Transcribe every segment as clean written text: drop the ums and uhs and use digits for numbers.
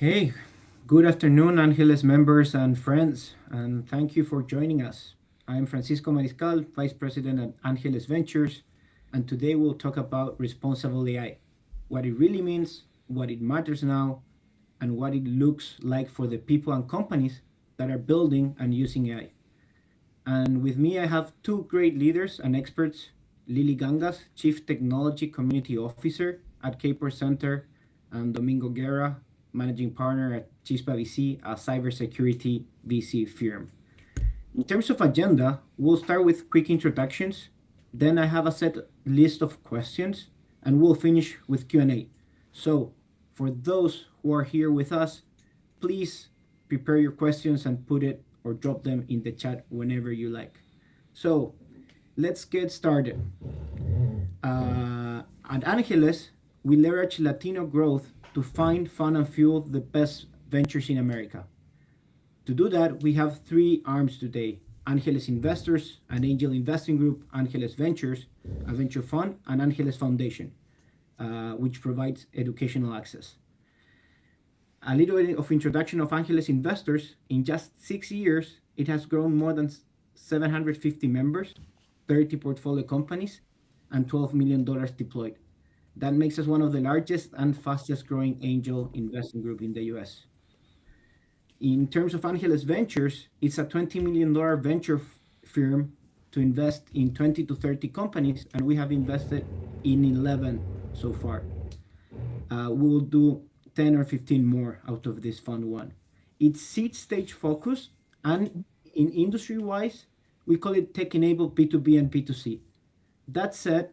Okay, good afternoon, Angeles members and friends, and thank you for joining us. I'm Francisco Mariscal, Vice President at Angeles Ventures, and today we'll talk about responsible AI, what it really means, what it matters now, and what it looks like for the people and companies that are building and using AI. And with me, I have two great leaders and experts, Lily Gangas, Chief Technology Community Officer at Caper Center, and Domingo Guerra, Managing Partner at Chispa VC, a cybersecurity VC firm. In terms of agenda, we'll start with quick introductions. Then I have a set list of questions, and we'll finish with Q&A. So, for those who are here with us, please prepare your questions and put it or drop them in the chat whenever you like. So, let's get started. At Angeles, we leverage Latino growth to find, fund, and fuel the best ventures in America. To do that, we have three arms today: Angeles Investors, an angel investing group; Angeles Ventures, a venture fund; and Angeles Foundation, which provides educational access. A little bit of introduction of Angeles Investors. In just 6 years, it has grown more than 750 members, 30 portfolio companies, and $12 million deployed. That makes us one of the largest and fastest growing angel investing group in the US. In terms of Angeles Ventures, it's a $20 million venture firm to invest in 20 to 30 companies, and we have invested in 11 so far. We will do 10 or 15 more out of this fund one. It's seed stage focused, and in industry wise, we call it tech enabled B2B and B2C. That said,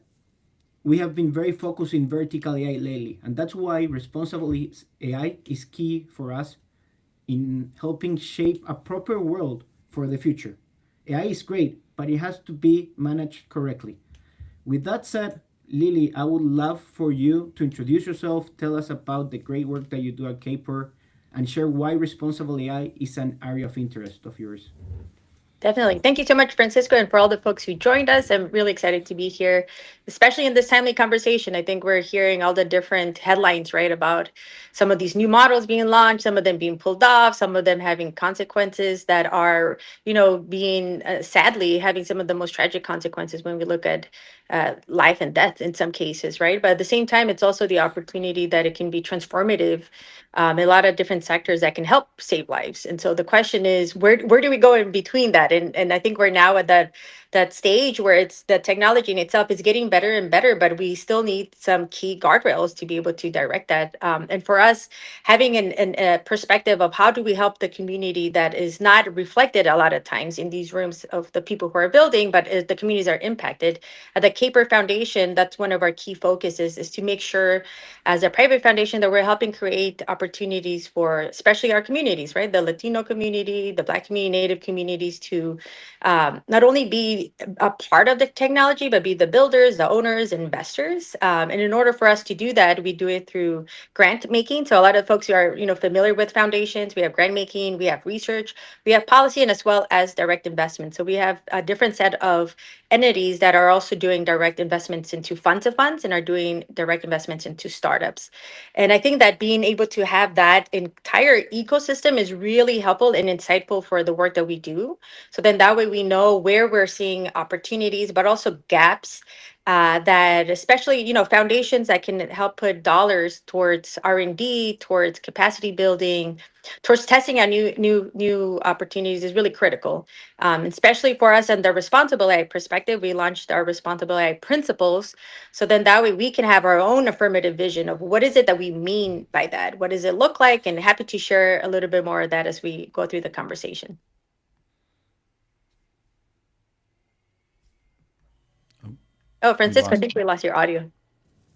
we have been very focused in vertical AI lately, and that's why responsible AI is key for us in helping shape a proper world for the future. AI is great, but it has to be managed correctly. With that said, Lily, I would love for you to introduce yourself, tell us about the great work that you do at Caper, and share why responsible AI is an area of interest of yours. Definitely. Thank you so much, Francisco, and for all the folks who joined us. I'm really excited to be here, especially in this timely conversation. I think we're hearing all the different headlines, right, about some of these new models being launched, some of them being pulled off, some of them having consequences that are, being sadly having some of the most tragic consequences when we look at life and death in some cases, right? But at the same time, it's also the opportunity that it can be transformative a lot of different sectors that can help save lives. And so the question is, where do we go in between that? And I think we're now at that stage where it's the technology in itself is getting better and better, but we still need some key guardrails to be able to direct that. And for us, having a perspective of how do we help the community that is not reflected a lot of times in these rooms of the people who are building, but the communities are impacted. At the Caper Foundation, that's one of our key focuses, is to make sure as a private foundation that we're helping create opportunities for especially our communities, right? The Latino community, the Black community, Native communities to not only be a part of the technology, but be the builders, the owners, investors. And in order for us to do that, we do it through grant making. So a lot of folks who are, familiar with foundations, we have grant making, we have research, we have policy, and as well as direct investment. So we have a different set of entities that are also doing direct investments into funds of funds and are doing direct investments into startups. And I think that being able to have that entire ecosystem is really helpful and insightful for the work that we do. So then that way we know where we're seeing opportunities, but also gaps that especially, foundations that can help put dollars towards R&D, towards capacity building, towards testing out new opportunities is really critical. Especially for us and the responsible AI perspective, we launched our responsible AI principles. So then that way we can have our own affirmative vision of what is it that we mean by that? What does it look like? And happy to share a little bit more of that as we go through the conversation. Oh, Francisco, I think we lost your audio.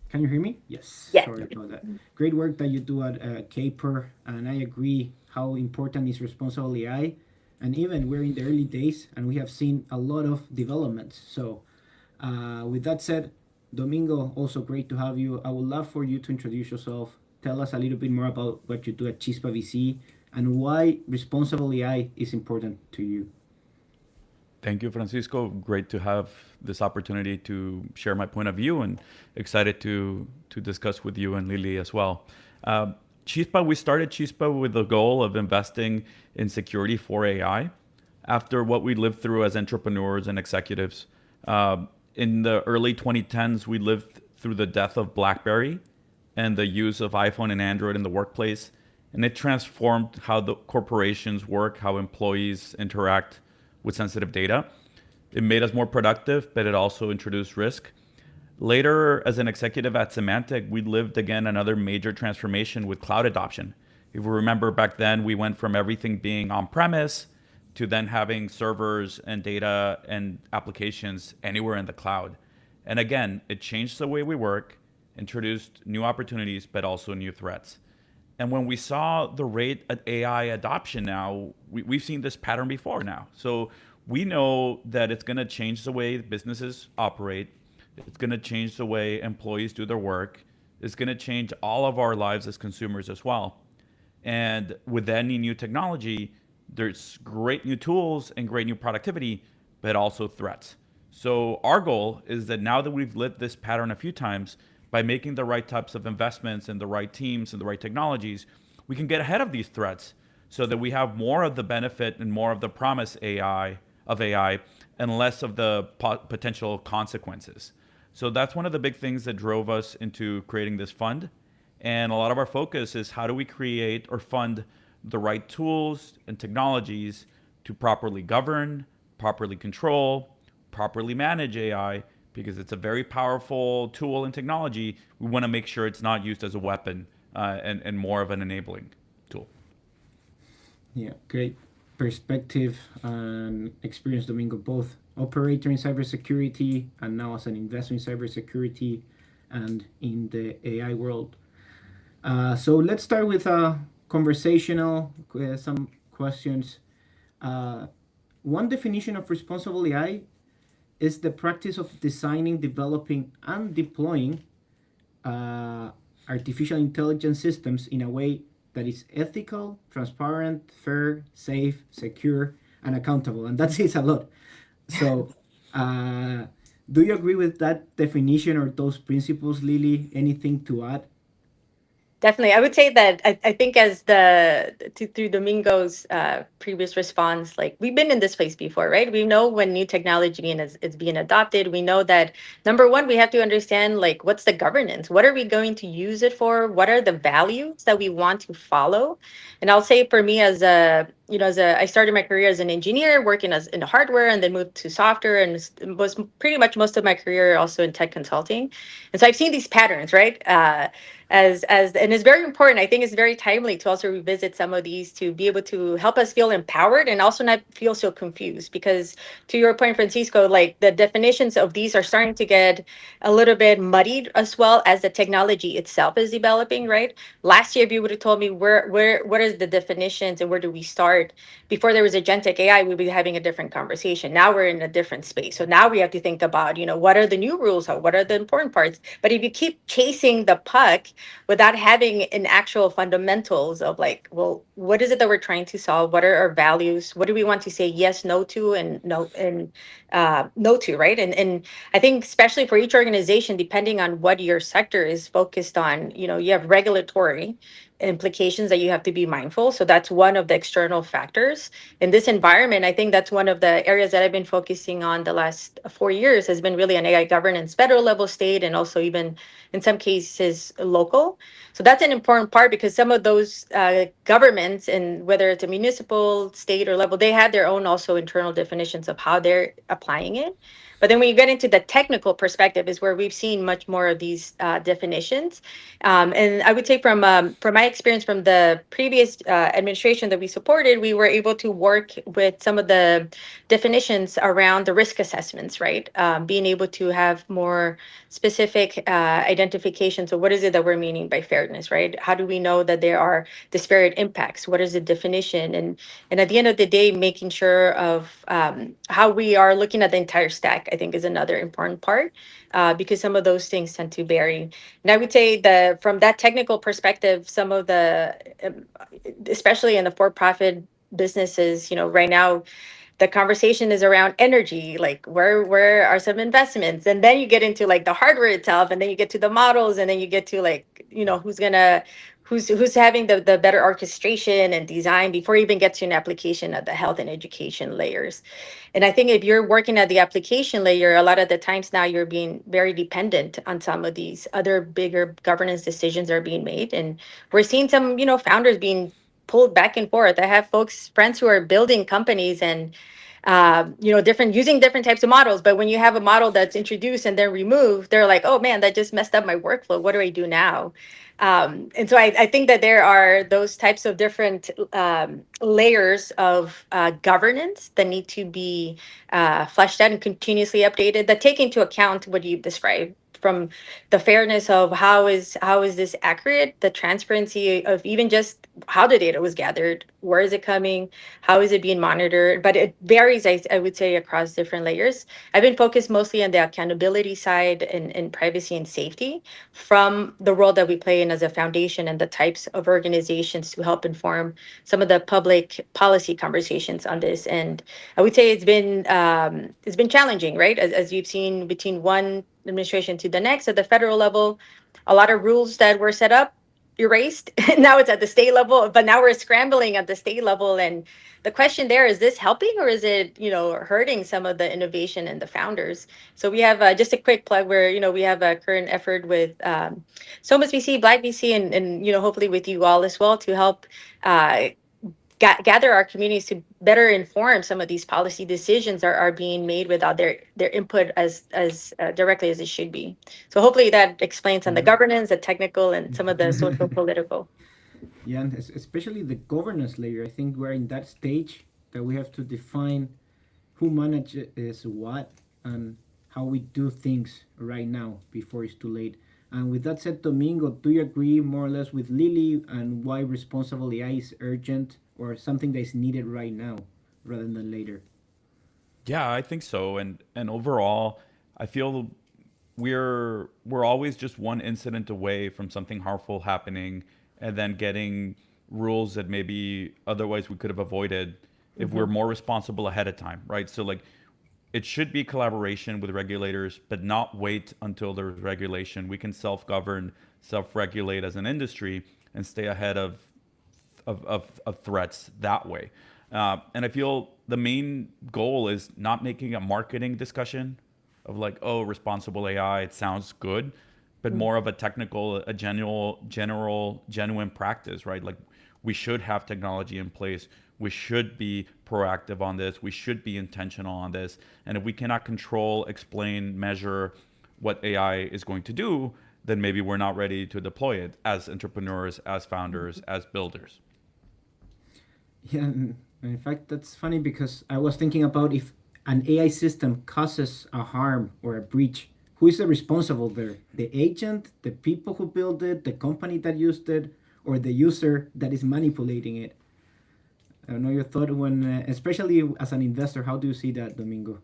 Can you hear me? Yes, Yeah. sorry about that. Great work that you do at Caper, and I agree how important is responsible AI. And even we're in the early days, and we have seen a lot of developments. So, with that said, Domingo, also great to have you. I would love for you to introduce yourself. Tell us a little bit more about what you do at Chispa VC and why responsible AI is important to you. Thank you, Francisco. Great to have this opportunity to share my point of view and excited to discuss with you and Lily as well. Chispa, we started Chispa with the goal of investing in security for AI. After what we lived through as entrepreneurs and executives, in the early 2010s, we lived through the death of BlackBerry and the use of iPhone and Android in the workplace. And it transformed how the corporations work, how employees interact with sensitive data. It made us more productive, but it also introduced risk. Later, as an executive at Symantec, we lived again another major transformation with cloud adoption. If we remember back then, we went from everything being on premise to then having servers and data and applications anywhere in the cloud. And again, it changed the way we work, introduced new opportunities, but also new threats. And when we saw the rate of AI adoption now, we've seen this pattern before now. So we know that it's going to change the way businesses operate. It's going to change the way employees do their work. It's going to change all of our lives as consumers as well. And with any new technology, there's great new tools and great new productivity, but also threats. So our goal is that now that we've lived this pattern a few times, by making the right types of investments in the right teams and the right technologies, we can get ahead of these threats so that we have more of the benefit and more of the promise of AI and less of the potential consequences. So that's one of the big things that drove us into creating this fund. And a lot of our focus is how do we create or fund the right tools and technologies to properly govern, properly control, properly manage AI, because it's a very powerful tool and technology. We want to make sure it's not used as a weapon and more of an enabling tool. Yeah, great perspective and experience, Domingo, both operator in cybersecurity and now as an investor in cybersecurity and in the AI world. So let's start with a conversational, some questions. One definition of responsible AI is the practice of designing, developing, and deploying artificial intelligence systems in a way that is ethical, transparent, fair, safe, secure, and accountable. And that says a lot. So, do you agree with that definition or those principles, Lily? Anything to add? Definitely. I would say that I think as through Domingo's previous response, like we've been in this place before, right? We know when new technology is being adopted, we know that number one, we have to understand like what's the governance? What are we going to use it for? What are the values that we want to follow? And I'll say for me I started my career as an engineer working as in hardware and then moved to software and was pretty much most of my career also in tech consulting. And so I've seen these patterns, right? As and it's very important. I think it's very timely to also revisit some of these to be able to help us feel empowered and also not feel so confused, because to your point, Francisco, like the definitions of these are starting to get a little bit muddied as well as the technology itself is developing, right? Last year, if you would have told me what is the definitions and where do we start before there was agentic AI, we'd be having a different conversation. Now we're in a different space. So now we have to think about, what are the new rules? What are the important parts? But if you keep chasing the puck without having an actual fundamentals of like, well, what is it that we're trying to solve? What are our values? What do we want to say yes, no to, and no to, right? And I think especially for each organization, depending on what your sector is focused on, you have regulatory implications that you have to be mindful. So that's one of the external factors in this environment. I think that's one of the areas that I've been focusing on the last 4 years has been really an AI governance, federal level, state, and also even in some cases local. So that's an important part because some of those governments, and whether it's a municipal, state, or level, they have their own also internal definitions of how they're applying it. But then when you get into the technical perspective is where we've seen much more of these definitions. And I would say from my experience from the previous administration that we supported, we were able to work with some of the definitions around the risk assessments, right? Being able to have more specific identifications of what is it that we're meaning by fairness, right? How do we know that there are disparate impacts? What is the definition? And at the end of the day, making sure of how we are looking at the entire stack, I think is another important part because some of those things tend to vary. And I would say that from that technical perspective, some of the, especially in the for-profit businesses, right now, the conversation is around energy, like where are some investments? And then you get into like the hardware itself, and then you get to the models, and then you get to like, who's having the better orchestration and design before you even get to an application at the health and education layers. And I think if you're working at the application layer, a lot of the times now you're being very dependent on some of these other bigger governance decisions are being made. And we're seeing some, founders being pulled back and forth. I have friends who are building companies and different using different types of models. But when you have a model that's introduced and then removed, they're like, oh man, that just messed up my workflow. What do I do now? And so I think that there are those types of different layers of governance that need to be fleshed out and continuously updated that take into account what you described, from the fairness of how is this accurate, the transparency of even just how the data was gathered, where is it coming, how is it being monitored. But it varies, I would say, across different layers. I've been focused mostly on the accountability side and privacy and safety, from the role that we play in as a foundation and the types of organizations to help inform some of the public policy conversations on this. And I would say it's been challenging, right? As you've seen between one administration to the next at the federal level, a lot of rules that were set up erased. Now it's at the state level, but now we're scrambling at the state level. And the question there is this helping, or is it, hurting some of the innovation and the founders? So we have just a quick plug where, we have a current effort with Somas VC, Black VC, and hopefully with you all as well to help uh, gather our communities to better inform some of these policy decisions are being made without their input as directly as it should be. So hopefully that explains on the Yeah. governance, the technical, and some of the social political. Yeah, and especially the governance layer. I think we're in that stage that we have to define who manages what and how we do things right now before it's too late. And with that said, Domingo, do you agree more or less with Lily and why responsible AI is urgent or something that is needed right now rather than later? Yeah, I think so. And overall, I feel we're always just one incident away from something harmful happening and then getting rules that maybe otherwise we could have avoided if we're Mm-hmm. more responsible ahead of time, right? So like it should be collaboration with regulators, but not wait until there's regulation. We can self-govern, self-regulate as an industry and stay ahead of threats that way. And I feel the main goal is not making a marketing discussion of like, oh, responsible AI, it sounds good, but more of a technical, a genuine practice, right? Like we should have technology in place. We should be proactive on this. We should be intentional on this. And if we cannot control, explain, measure what AI is going to do, then maybe we're not ready to deploy it as entrepreneurs, as founders, as builders. Yeah, and in fact, that's funny because I was thinking about if an AI system causes a harm or a breach, who is the responsible there? The agent, the people who built it, the company that used it, or the user that is manipulating it? I don't know your thought when, especially as an investor, how do you see that, Domingo?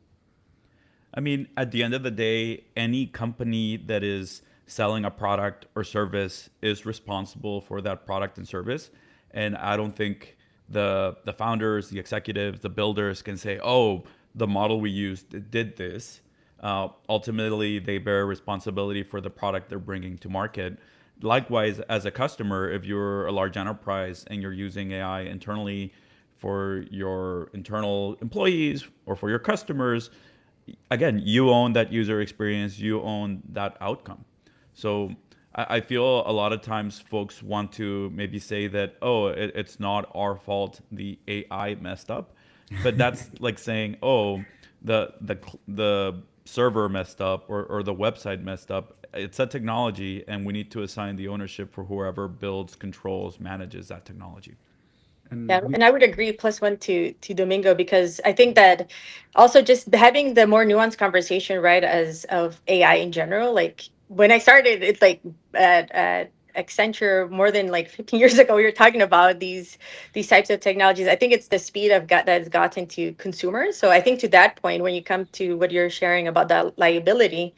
I mean, at the end of the day, any company that is selling a product or service is responsible for that product and service. And I don't think the founders, the executives, the builders can say, "Oh, the model we used did this." Ultimately, they bear responsibility for the product they're bringing to market. Likewise, as a customer, if you're a large enterprise and you're using AI internally for your internal employees or for your customers, again, you own that user experience, you own that outcome. So I feel a lot of times folks want to maybe say that, oh, it's not our fault the AI messed up, but that's like saying, oh, the server messed up or the website messed up. It's a technology, and we need to assign the ownership for whoever builds, controls, manages that technology. And Yeah, we, and I would agree +1 to Domingo, because I think that also just having the more nuanced conversation, right, as of AI in general. Like when I started, it's like at Accenture more than like 15 years ago, we were talking about these types of technologies. I think it's the speed of that has gotten to consumers. So I think to that point, when you come to what you're sharing about that liability,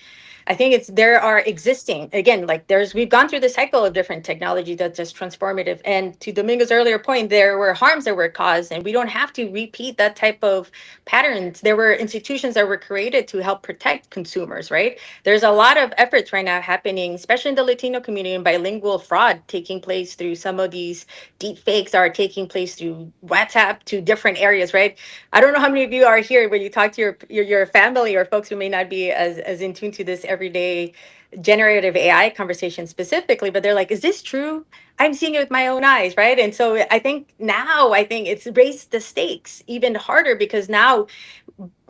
I think it's there are existing, again, like we've gone through the cycle of different technology that's just transformative. And to Domingo's earlier point, there were harms that were caused, and we don't have to repeat that type of patterns. There were institutions that were created to help protect consumers, right? There's a lot of efforts right now happening, especially in the Latino community and bilingual Google fraud taking place through some of these deep fakes are taking place through WhatsApp to different areas, right? I don't know how many of you are here when you talk to your family or folks who may not be as in tune to this everyday generative AI conversation specifically, but they're like, is this true? I'm seeing it with my own eyes, right? And so I think it's raised the stakes even harder because now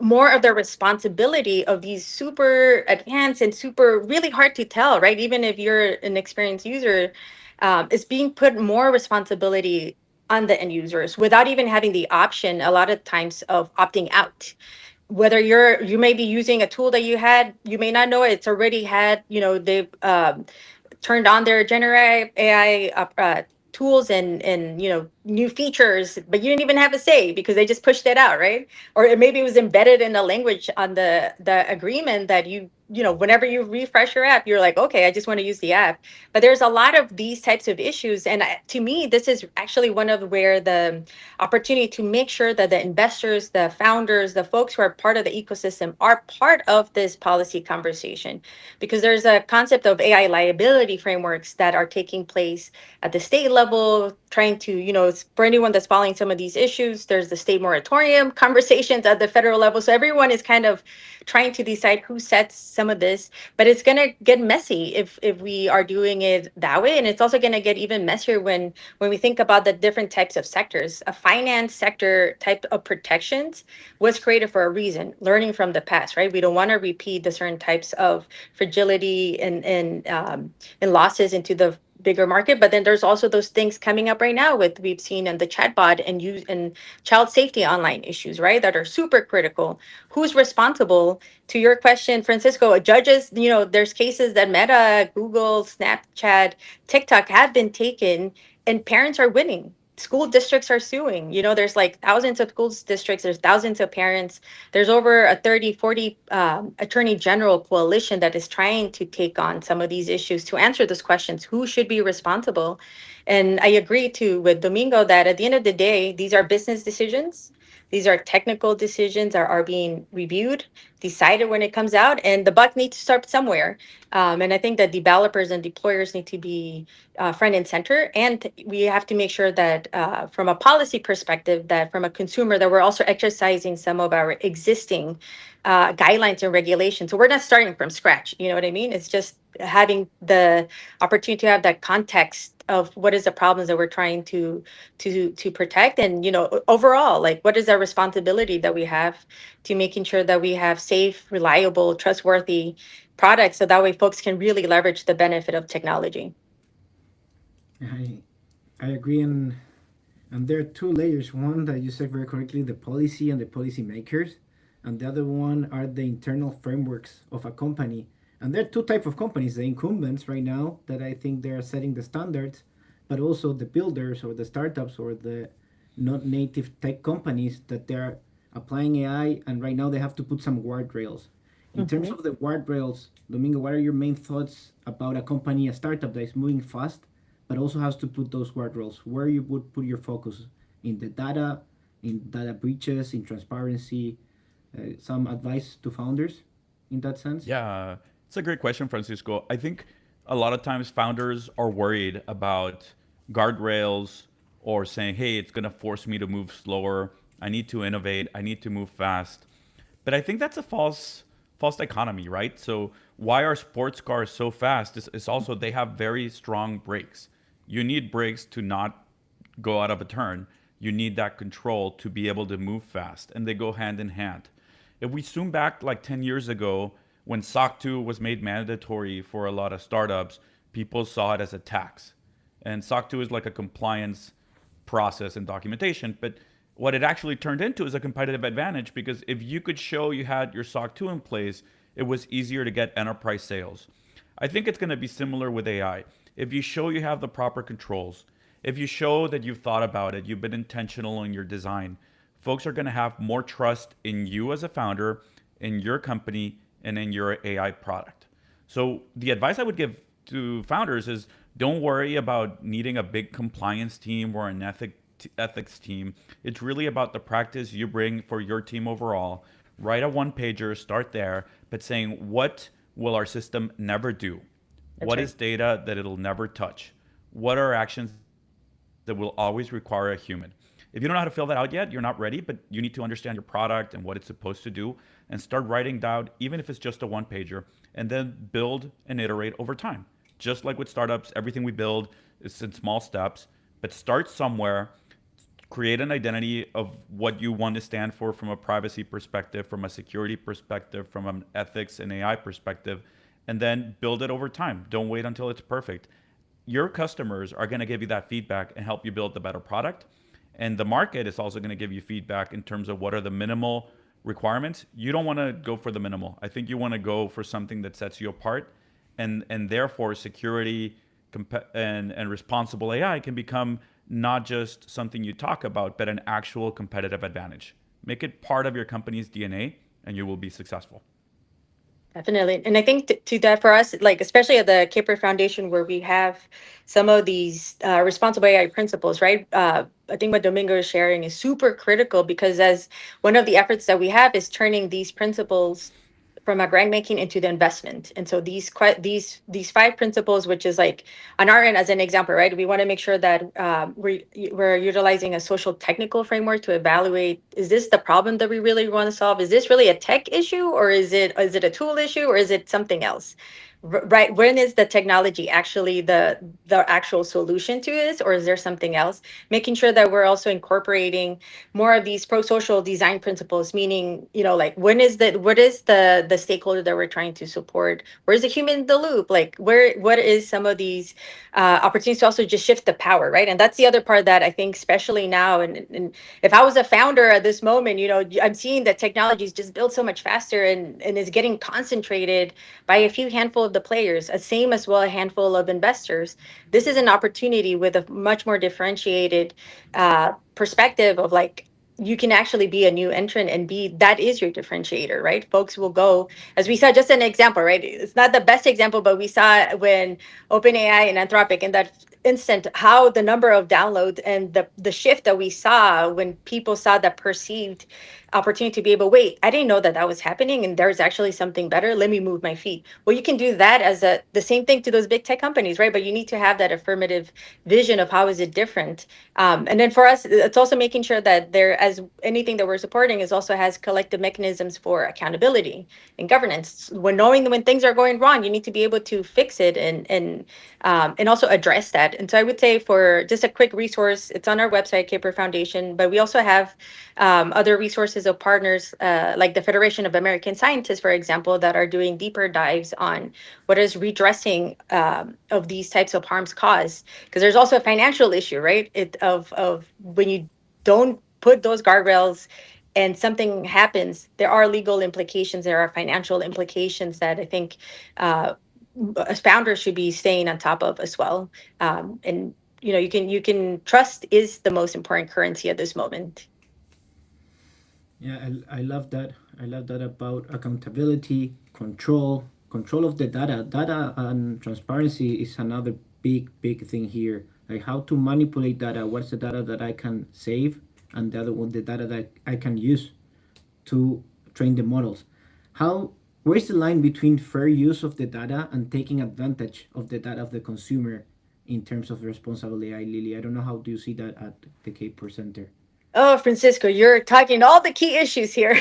more of the responsibility of these super advanced and super really hard to tell, right? Even if you're an experienced user, is being put more responsibility on the end users without even having the option a lot of times of opting out. Whether you may be using a tool that you may not know it, it's already had, they've turned on their generative AI tools and new features, but you didn't even have a say because they just pushed it out, right? Or maybe it was embedded in the language on the agreement that whenever you refresh your app, you're like, okay, I just want to use the app. But there's a lot of these types of issues, and to me, this is actually one of where the opportunity to make sure that the investors, the founders, the folks who are part of the ecosystem are part of this policy conversation, because there's a concept of AI liability frameworks that are taking place at the state level, trying to, for anyone that's following some of these issues, there's the state moratorium conversations at the federal level. So everyone is kind of trying to decide who sets some of this, but it's going to get messy if we are doing it that way. And it's also going to get even messier when we think about the different types of sectors. A finance sector type of protections was created for a reason, learning from the past, right? We don't want to repeat the certain types of fragility and losses into the bigger market. But then there's also those things coming up right now with we've seen in the chatbot and use and child safety online issues, right? That are super critical. Who's responsible? To your question, Francisco, judges, there's cases that Meta, Google, Snapchat, TikTok have been taken and parents are winning. School districts are suing. There's like thousands of school districts, there's thousands of parents, there's over a 30, 40 attorney general coalition that is trying to take on some of these issues to answer those questions. Who should be responsible? And I agree too with Domingo that at the end of the day, these are business decisions. These are technical decisions that are being reviewed, decided when it comes out, and the buck needs to start somewhere. And I think that developers and deployers need to be front and center. And we have to make sure that from a policy perspective, that from a consumer, that we're also exercising some of our existing guidelines and regulations. So we're not starting from scratch. You know what I mean? It's just having the opportunity to have that context of what is the problems that we're trying to protect, and overall, like, what is our responsibility that we have to making sure that we have safe, reliable, trustworthy products, so that way folks can really leverage the benefit of technology. I I agree, and there are two layers. One that you said very correctly, the policy and the policy makers, and the other one are the internal frameworks of a company. And there are two type of companies: the incumbents right now that I think they are setting the standards, but also the builders or the startups or the not native tech companies that they're applying AI, and right now they have to put some guardrails. In terms Mhm. of the guardrails, Domingo, what are your main thoughts about a company, a startup that is moving fast, but also has to put those guardrails? Where you would put your focus in the data, in data breaches, in transparency? Some advice to founders in that sense? Yeah, it's a great question, Francisco. I think a lot of times founders are worried about guardrails or saying, hey, it's going to force me to move slower. I need to innovate. I need to move fast. But I think that's a false dichotomy, right? So why are sports cars so fast? Is also they have very strong brakes. You need brakes to not go out of a turn. You need that control to be able to move fast, and they go hand in hand. If we zoom back like 10 years ago, when SOC 2 was made mandatory for a lot of startups, people saw it as a tax. And SOC 2 is like a compliance process and documentation. But what it actually turned into is a competitive advantage, because if you could show you had your SOC 2 in place, it was easier to get enterprise sales. I think it's going to be similar with AI. If you show you have the proper controls, if you show that you've thought about it, you've been intentional in your design, folks are going to have more trust in you as a founder, in your company, and in your AI product. So the advice I would give to founders is don't worry about needing a big compliance team or an ethics team. It's really about the practice you bring for your team overall. Write a one pager, start there, but saying, what will our system never do? That's What right. is data that it'll never touch? What are actions that will always require a human? If you don't know how to fill that out yet, you're not ready, but you need to understand your product and what it's supposed to do and start writing down, even if it's just a one pager, and then build and iterate over time. Just like with startups, everything we build is in small steps, but start somewhere, create an identity of what you want to stand for from a privacy perspective, from a security perspective, from an ethics and AI perspective, and then build it over time. Don't wait until it's perfect. Your customers are going to give you that feedback and help you build the better product. And the market is also going to give you feedback in terms of what are the minimal requirements. You don't want to go for the minimal. I think you want to go for something that sets you apart, and therefore security and responsible AI can become not just something you talk about, but an actual competitive advantage. Make it part of your company's DNA, and you will be successful. Definitely. And I think to that for us, like especially at the Caper Foundation, where we have some of these responsible AI principles, right? I think what Domingo is sharing is super critical because as one of the efforts that we have is turning these principles from a grant making into the investment. And so these five principles, which is like on our end as an example, right? We want to make sure that we're utilizing a social technical framework to evaluate: is this the problem that we really want to solve? Is this really a tech issue, or is it a tool issue, or is it something else? Right, when is the technology actually the actual solution to this, or is there something else? Making sure that we're also incorporating more of these pro-social design principles, meaning, like when is the what is the stakeholder that we're trying to support, where's the human in the loop, like what is some of these opportunities to also just shift the power, right? And that's the other part that I think, especially now, and if I was a founder at this moment, I'm seeing that technologies just build so much faster and is getting concentrated by a few handful of the players, same as well a handful of investors. This is an opportunity with a much more differentiated perspective of like, you can actually be a new entrant and be that is your differentiator, right? Folks will go, as we saw, just an example, right? It's not the best example, but we saw when OpenAI and Anthropic in that instant how the number of downloads and the shift that we saw when people saw the perceived opportunity to be able, wait, I didn't know that that was happening and there's actually something better, let me move my feet. Well, you can do that as the same thing to those big tech companies, right? But you need to have that affirmative vision of how is it different. And then for us, it's also making sure that there, as anything that we're supporting, is also has collective mechanisms for accountability and governance. When knowing when things are going wrong, you need to be able to fix it and also address that. And so I would say, for just a quick resource, it's on our website, Caper Foundation, but we also have other resources of partners like the Federation of American Scientists, for example, that are doing deeper dives on what is redressing of these types of harms caused. Because there's also a financial issue, right? Of when you don't put those guardrails and something happens, there are legal implications, there are financial implications that I think as founders should be staying on top of as well. And you can trust is the most important currency at this moment. Yeah, I love that. I love that about accountability, control of the data. Data and transparency is another big thing here. Like how to manipulate data. What's the data that I can save, and the other one, the data that I can use to train the models. How Where's the line between fair use of the data and taking advantage of the data of the consumer in terms of responsible AI, Lily? I don't know how do you see that at the Cape Center. Oh, Francisco, you're talking all the key issues here.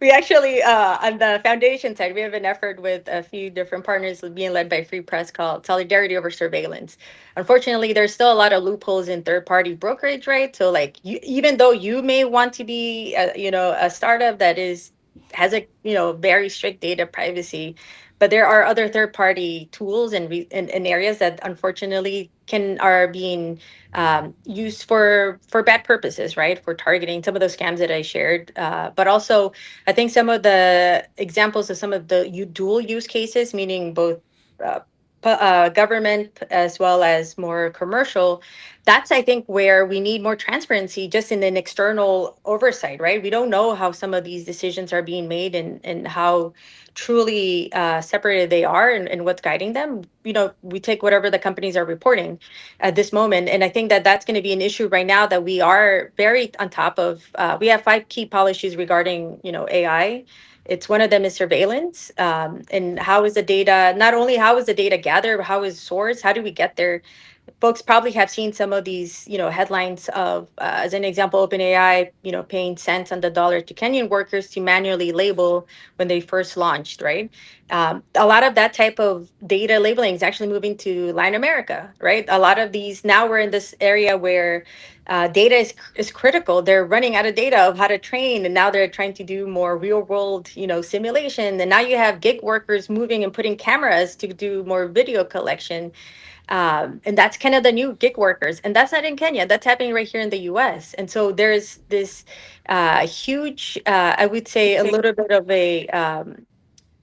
We actually, on the foundation side, we have an effort with a few different partners being led by Free Press called Solidarity Over Surveillance. Unfortunately, there's still a lot of loopholes in third-party brokerage, right? So, like, even though you may want to be, a startup that has a very strict data privacy, but there are other third-party tools and areas that unfortunately are being used for bad purposes, right? For targeting some of those scams that I shared, but also I think some of the examples of some of the dual use cases, meaning both uh, government as well as more commercial. That's I think where we need more transparency, just in an external oversight, right? We don't know how some of these decisions are being made and how truly separated they are and what's guiding them. We take whatever the companies are reporting at this moment. And I think that that's going to be an issue right now that we are very on top of. We have five key policies regarding, AI. It's one of them is surveillance, and how is the data, not only how is the data gathered, but how is sourced, how do we get there. Folks probably have seen some of these, headlines of, as an example, OpenAI, paying cents on the dollar to Kenyan workers to manually label when they first launched, right? A lot of that type of data labeling is actually moving to Latin America, right? A lot of these, now we're in this area where data is critical. They're running out of data of how to train, and now they're trying to do more real world, simulation. And now you have gig workers moving and putting cameras to do more video collection, and that's kind of the new gig workers, and that's not in Kenya. That's happening right here in the U.S. And so there's this huge, I would say, a little bit of a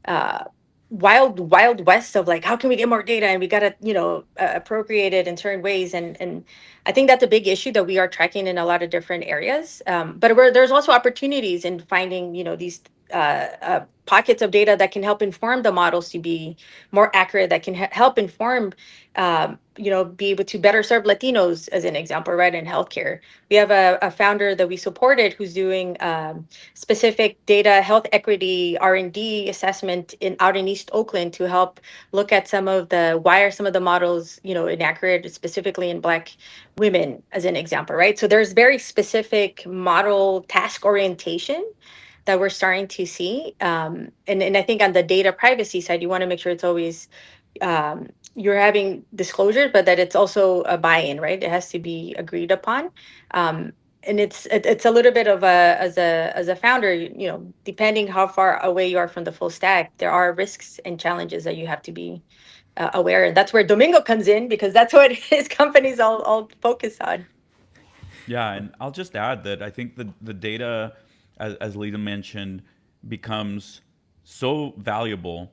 uh, wild west of like, how can we get more data, and we got to appropriate it in certain ways. And I think that's a big issue that we are tracking in a lot of different areas, but there's also opportunities in finding these pockets of data that can help inform the models to be more accurate, that can help inform, be able to better serve Latinos, as an example, right, in healthcare. We have a founder that we supported who's doing specific data health equity R&D assessment out in East Oakland to help look at why are some of the models inaccurate, specifically in Black women, as an example, right? So there's very specific model task orientation that we're starting to see. And I think on the data privacy side, you want to make sure it's always, you're having disclosure, but that it's also a buy-in, right? It has to be agreed upon. And it's a little bit of as a founder, depending how far away you are from the full stack, there are risks and challenges that you have to be aware. And that's where Domingo comes in, because that's what his companies all focus on. Yeah, and I'll just add that I think the data, as Lisa mentioned, becomes so valuable,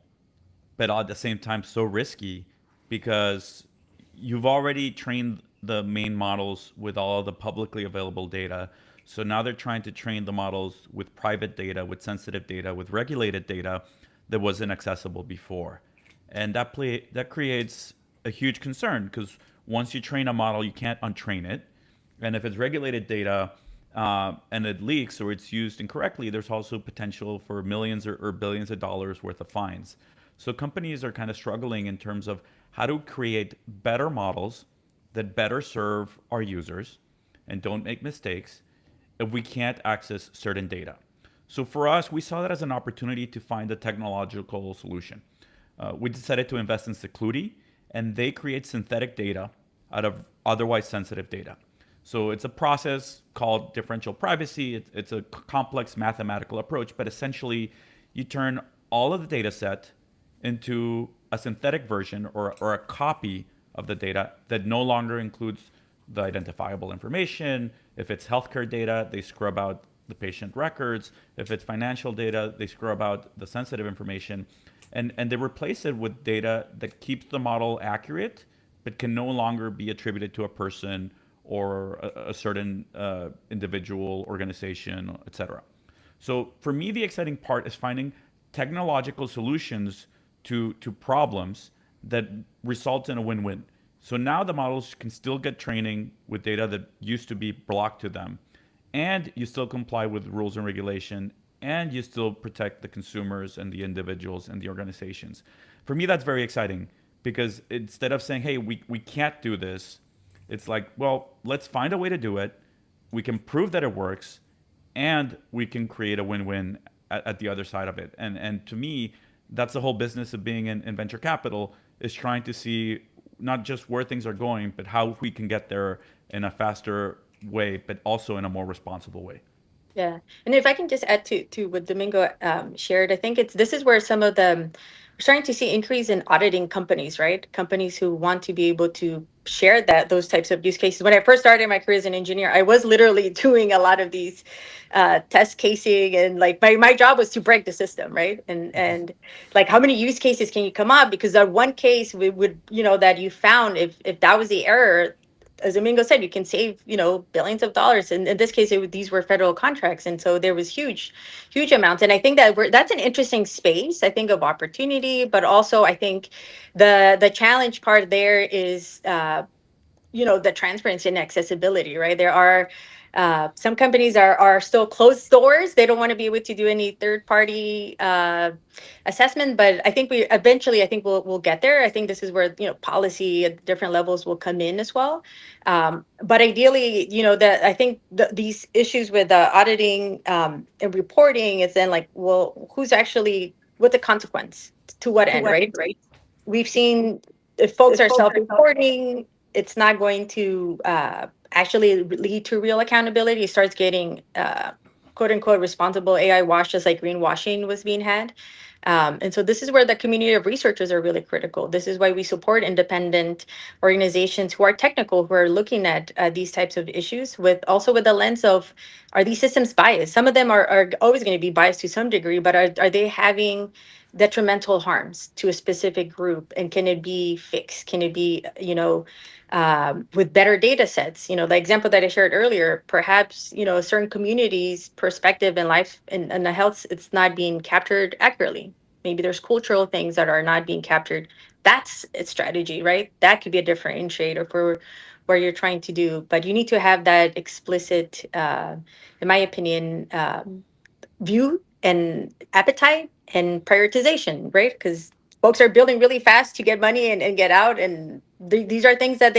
but at the same time so risky, because you've already trained the main models with all of the publicly available data. So now they're trying to train the models with private data, with sensitive data, with regulated data that wasn't accessible before. And that creates a huge concern, because once you train a model, you can't untrain it. And if it's regulated data, and it leaks or it's used incorrectly, there's also potential for millions or billions of dollars worth of fines. So companies are kind of struggling in terms of how to create better models that better serve our users and don't make mistakes if we can't access certain data. So for us, we saw that as an opportunity to find a technological solution. We decided to invest in Secluity, and they create synthetic data out of otherwise sensitive data. So it's a process called differential privacy. It's a complex mathematical approach, but essentially you turn all of the data set into a synthetic version, or a copy of the data that no longer includes the identifiable information. If it's healthcare data, they scrub out the patient records. If it's financial data, they scrub out the sensitive information. And they replace it with data that keeps the model accurate, but can no longer be attributed to a person or a certain individual, organization, etc. So for me, the exciting part is finding technological solutions to problems that result in a win-win. So now the models can still get training with data that used to be blocked to them, and you still comply with rules and regulation, and you still protect the consumers and the individuals and the organizations. For me, that's very exciting, because instead of saying, hey, we can't do this, it's like, well, let's find a way to do it. We can prove that it works, and we can create a win-win at the other side of it. And to me, that's the whole business of being in venture capital, is trying to see not just where things are going, but how we can get there in a faster way, but also in a more responsible way. Yeah, and if I can just add to what Domingo shared, I think this is where some of the we're starting to see increase in auditing companies, right? Companies who want to be able to share those types of use cases. When I first started my career as an engineer, I was literally doing a lot of these test casing, and like my job was to break the system, right? And like, how many use cases can you come up? Because that one case we would, that you found, if that was the error, as Domingo said, you can save, billions of dollars. And in this case, these were federal contracts. And so there was huge amounts. And I think that's an interesting space, I think, of opportunity. But also, I think the challenge part there is the transparency and accessibility, right? There are some companies are still closed doors. They don't want to be able to do any third party assessment, but I think we eventually, I think we'll get there. I think this is where policy at different levels will come in as well. But ideally, that I think these issues with auditing and reporting is then like, well, who's actually what the consequence to what end, right? We've seen if folks are self-reporting, it's not going to actually lead to real accountability. It starts getting quote unquote responsible AI wash, just like greenwashing was being had. And so this is where the community of researchers are really critical. This is why we support independent organizations who are technical, who are looking at these types of issues with also with the lens of, are these systems biased? Some of them are always going to be biased to some degree, but are they having detrimental harms to a specific group, and can it be fixed? Can it be with better data sets? The example that I shared earlier, perhaps certain communities perspective in life and the health, it's not being captured accurately. Maybe there's cultural things that are not being captured. That's a strategy, right? That could be a differentiator for where you're trying to do, but you need to have that explicit in my opinion view and appetite and prioritization, right? Because folks are building really fast to get money and get out. And these are things that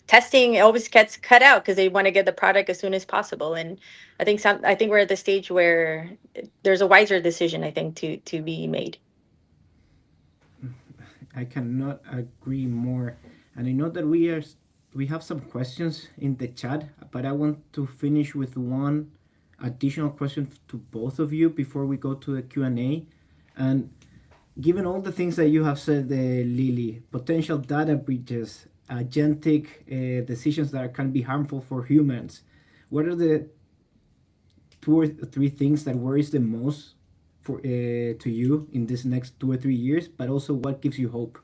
testing always gets cut out because they want to get the product as soon as possible. And I think we're at the stage where there's a wiser decision, I think, to be made. I cannot agree more. And I know that we have some questions in the chat, but I want to finish with one additional question to both of you before we go to the Q&A. And given all the things that you have said, Lily, potential data breaches, agentic decisions that can be harmful for humans, what are the two or three things that worries the most for to you in this next 2 or 3 years, but also what gives you hope?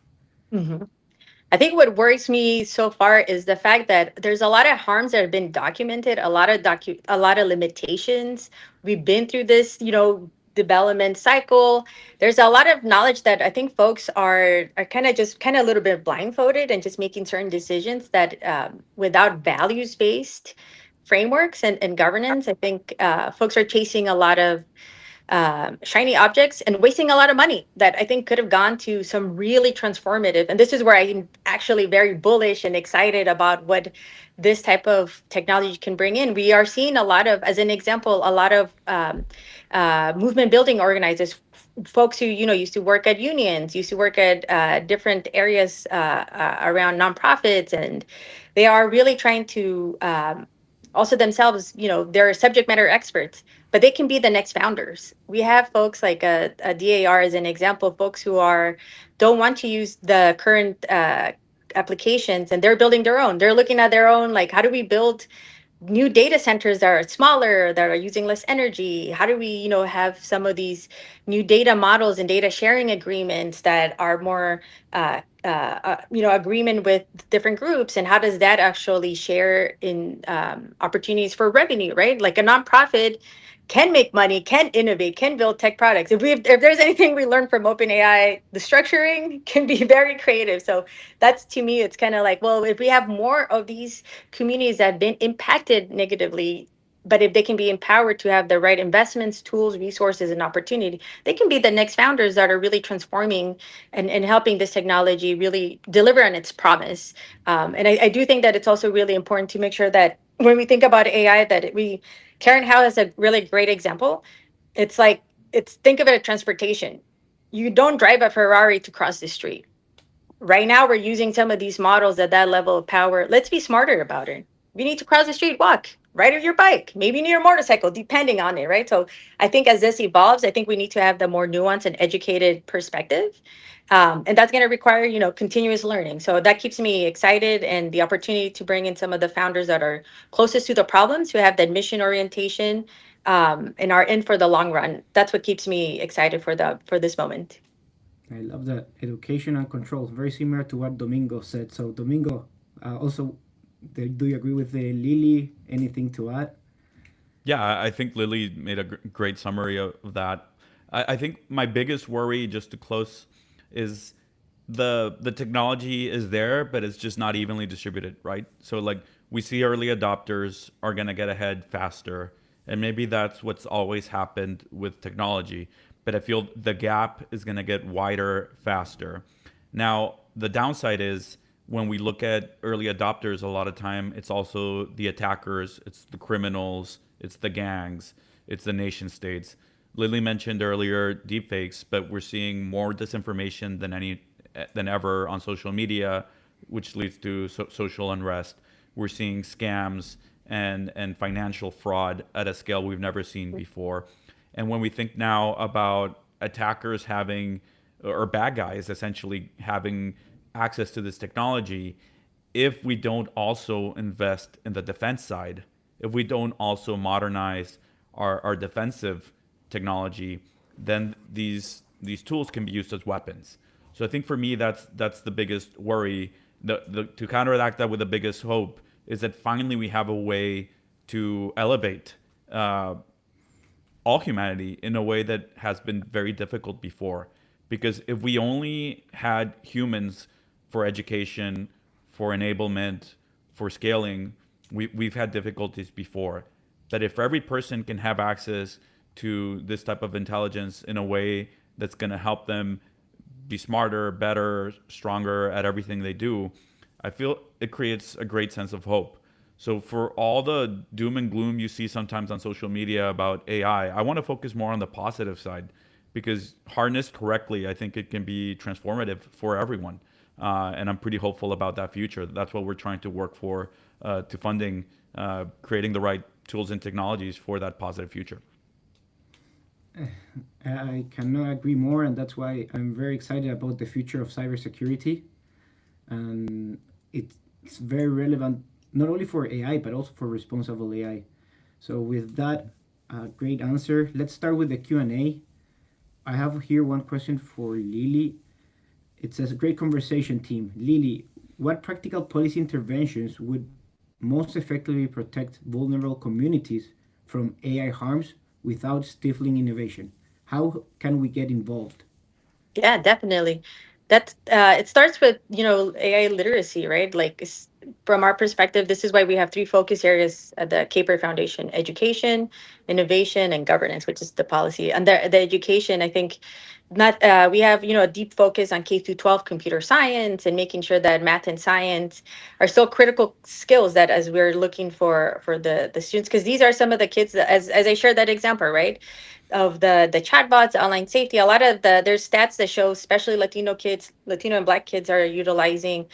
Mhm. I think what worries me so far is the fact that there's a lot of harms that have been documented, a lot of limitations. We've been through this, development cycle. There's a lot of knowledge that I think folks are kind of a little bit blindfolded and just making certain decisions that without values based frameworks and governance. I think folks are chasing a lot of shiny objects and wasting a lot of money that I think could have gone to some really transformative. And this is where I'm actually very bullish and excited about what this type of technology can bring in. We are seeing a lot of, as an example, a lot of movement building organizers, folks who used to work at unions, used to work at different areas around nonprofits, and they are really trying to. Also themselves, they're subject matter experts, but they can be the next founders. We have folks like a DAR as an example, folks who don't want to use the current applications, and they're building their own. They're looking at their own, like, how do we build new data centers that are smaller, that are using less energy? How do we, have some of these new data models and data sharing agreements that are more, agreement with different groups? And how does that actually share in opportunities for revenue, right? Like a nonprofit can make money, can innovate, can build tech products. If there's anything we learned from OpenAI, the structuring can be very creative. So that's, to me, it's kind of like, well, if we have more of these communities that have been impacted negatively, but if they can be empowered to have the right investments, tools, resources, and opportunity, they can be the next founders that are really transforming and helping this technology really deliver on its promise. And I do think that it's also really important to make sure that when we think about AI, that Karen Howe is a really great example. It's like, think of it as transportation. You don't drive a Ferrari to cross the street. Right now, we're using some of these models at that level of power. Let's be smarter about it. If you need to cross the street, walk, ride your bike, maybe near a motorcycle, depending on it, right? So I think as this evolves, I think we need to have the more nuanced and educated perspective. And that's going to require, continuous learning. So that keeps me excited, and the opportunity to bring in some of the founders that are closest to the problems, who have that mission orientation, and are in for the long run. That's what keeps me excited for this moment. I love that. Education and control, very similar to what Domingo said. So, Domingo, also, do you agree with Lily? Anything to add? Yeah, I think Lily made a great summary of that. I think my biggest worry, just to close, is the technology is there, but it's just not evenly distributed, right? So like we see early adopters are gonna get ahead faster, and maybe that's what's always happened with technology. But I feel the gap is gonna get wider faster. Now the downside is when we look at early adopters, a lot of time it's also the attackers, it's the criminals, it's the gangs, it's the nation states. Lily mentioned earlier deepfakes, but we're seeing more disinformation than ever on social media, which leads to social unrest. We're seeing scams and financial fraud at a scale we've never seen before. And when we think now about attackers having, or bad guys essentially having access to this technology, if we don't also invest in the defense side, if we don't also modernize our defensive technology, then these tools can be used as weapons. So I think for me that's the biggest worry. To counteract that with the biggest hope is that finally we have a way to elevate all humanity in a way that has been very difficult before. Because if we only had humans for education, for enablement, for scaling, we've had difficulties before. But if every person can have access to this type of intelligence in a way that's going to help them be smarter, better, stronger at everything they do, I feel it creates a great sense of hope. So for all the doom and gloom you see sometimes on social media about AI, I want to focus more on the positive side because harnessed correctly, I think it can be transformative for everyone. And I'm pretty hopeful about that future. That's what we're trying to work for, to funding, creating the right tools and technologies for that positive future. I cannot agree more, and that's why I'm very excited about the future of cybersecurity. And it's very relevant not only for AI but also for responsible AI. So with that great answer, let's start with the Q&A. I have here one question for Lily. It says, great conversation, team. Lily, what practical policy interventions would most effectively protect vulnerable communities from AI harms without stifling innovation? How can we get involved? Yeah, definitely. That's it starts with, AI literacy, right? Like from our perspective, this is why we have three focus areas at the Caper Foundation: education, innovation, and governance, which is the policy. And the education, I think, not we have, a deep focus on K through 12 computer science and making sure that math and science are still critical skills that as we're looking for the students, because these are some of the kids that, as I shared that example, right? Of the chatbots, online safety, a lot of there's stats that show especially Latino kids, Latino and Black kids are utilizing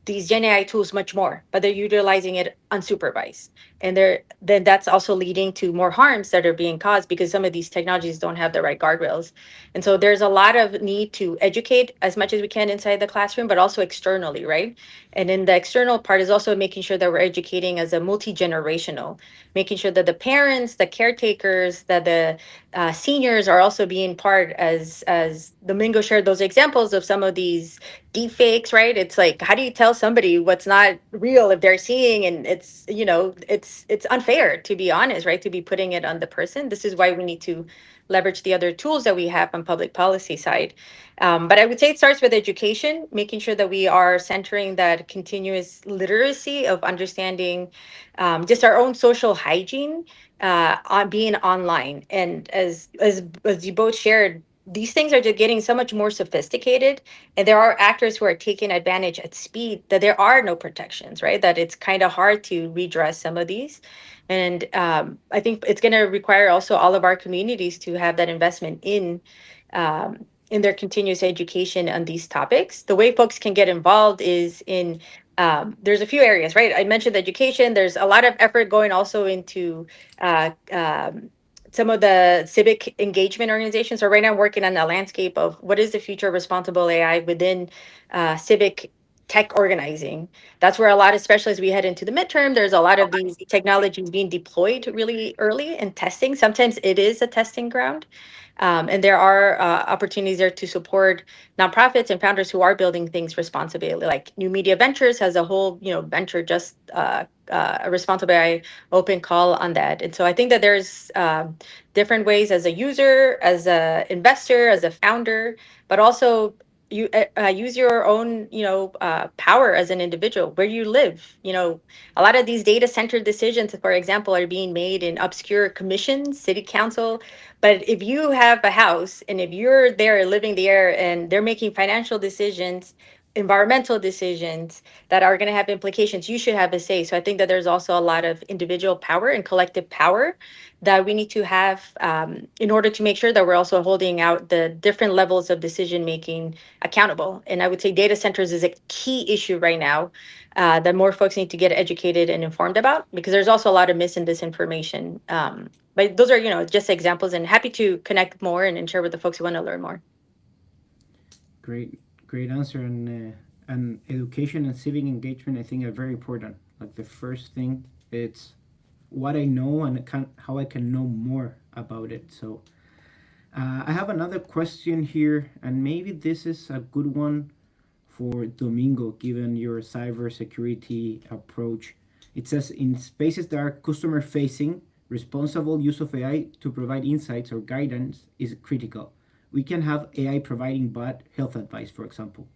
these Gen AI tools much more, but they're utilizing it unsupervised. And then that's also leading to more harms that are being caused because some of these technologies don't have the right guardrails. And so there's a lot of need to educate as much as we can inside the classroom, but also externally, right? And in the external part is also making sure that we're educating as a multi-generational, making sure that the parents, the caretakers, that the seniors are also being part, as Domingo shared those examples of some of these deep fakes, right? It's like, how do you tell somebody what's not real if they're seeing, and it's, it's unfair, to be honest, right? To be putting it on the person. This is why we need to leverage the other tools that we have on public policy side. But I would say it starts with education, making sure that we are centering that continuous literacy of understanding just our own social hygiene on being online. And as you both shared, these things are just getting so much more sophisticated, and there are actors who are taking advantage at speed that there are no protections, right? That it's kind of hard to redress some of these. And I think it's going to require also all of our communities to have that investment in their continuous education on these topics. The way folks can get involved is in there's a few areas, right? I mentioned education. There's a lot of effort going also into some of the civic engagement organizations. So right now I'm working on the landscape of what is the future of responsible AI within civic tech organizing. That's where a lot, especially as we head into the midterm, there's a lot of these technologies being deployed really early and testing. Sometimes it is a testing ground. And there are opportunities there to support nonprofits and founders who are building things responsibly. Like New Media Ventures has a whole, venture just a responsible AI open call on that. And so I think that there's different ways as a user, as a investor, as a founder, but also use your own, power as an individual, where you live. A lot of these data center decisions, for example, are being made in obscure commissions, city council. But if you have a house and if you're there living there and they're making financial decisions, environmental decisions that are going to have implications, you should have a say. So I think that there's also a lot of individual power and collective power that we need to have, in order to make sure that we're also holding out the different levels of decision making accountable. And I would say data centers is a key issue right now, that more folks need to get educated and informed about, because there's also a lot of mis and disinformation. But those are, just examples, and happy to connect more and share with the folks who want to learn more. Great answer. And education and civic engagement, I think, are very important. Like the first thing, it's what I know and how I can know more about it. So I have another question here, and maybe this is a good one for Domingo, given your cybersecurity approach. It says in spaces that are customer facing, responsible use of AI to provide insights or guidance is critical. We can have AI providing bad health advice, for example.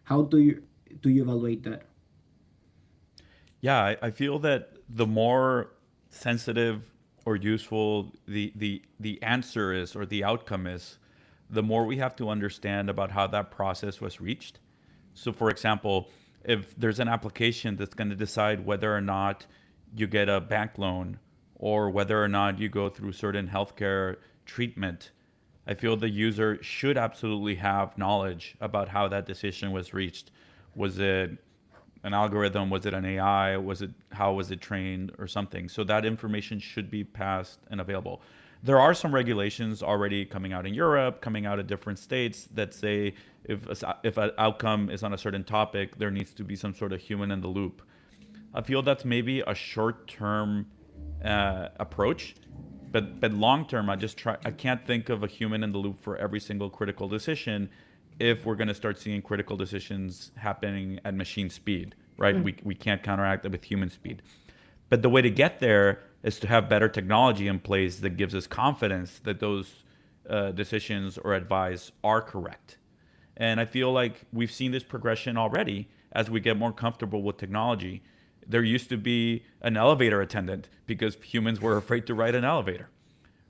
How do you evaluate that? Yeah, I feel that the more sensitive or useful the answer is or the outcome is, the more we have to understand about how that process was reached. So, for example, if there's an application that's going to decide whether or not you get a bank loan or whether or not you go through certain healthcare treatment, I feel the user should absolutely have knowledge about how that decision was reached. Was it an algorithm? Was it an AI? Was it how was it trained or something? So that information should be passed and available. There are some regulations already coming out in Europe, coming out of different states that say if an outcome is on a certain topic, there needs to be some sort of human in the loop. I feel that's maybe a short term approach, but long term, I can't think of a human in the loop for every single critical decision if we're going to start seeing critical decisions happening at machine speed, right? We can't counteract it with human speed. But the way to get there is to have better technology in place that gives us confidence that those decisions or advice are correct. And I feel like we've seen this progression already as we get more comfortable with technology. There used to be an elevator attendant because humans were afraid to ride an elevator,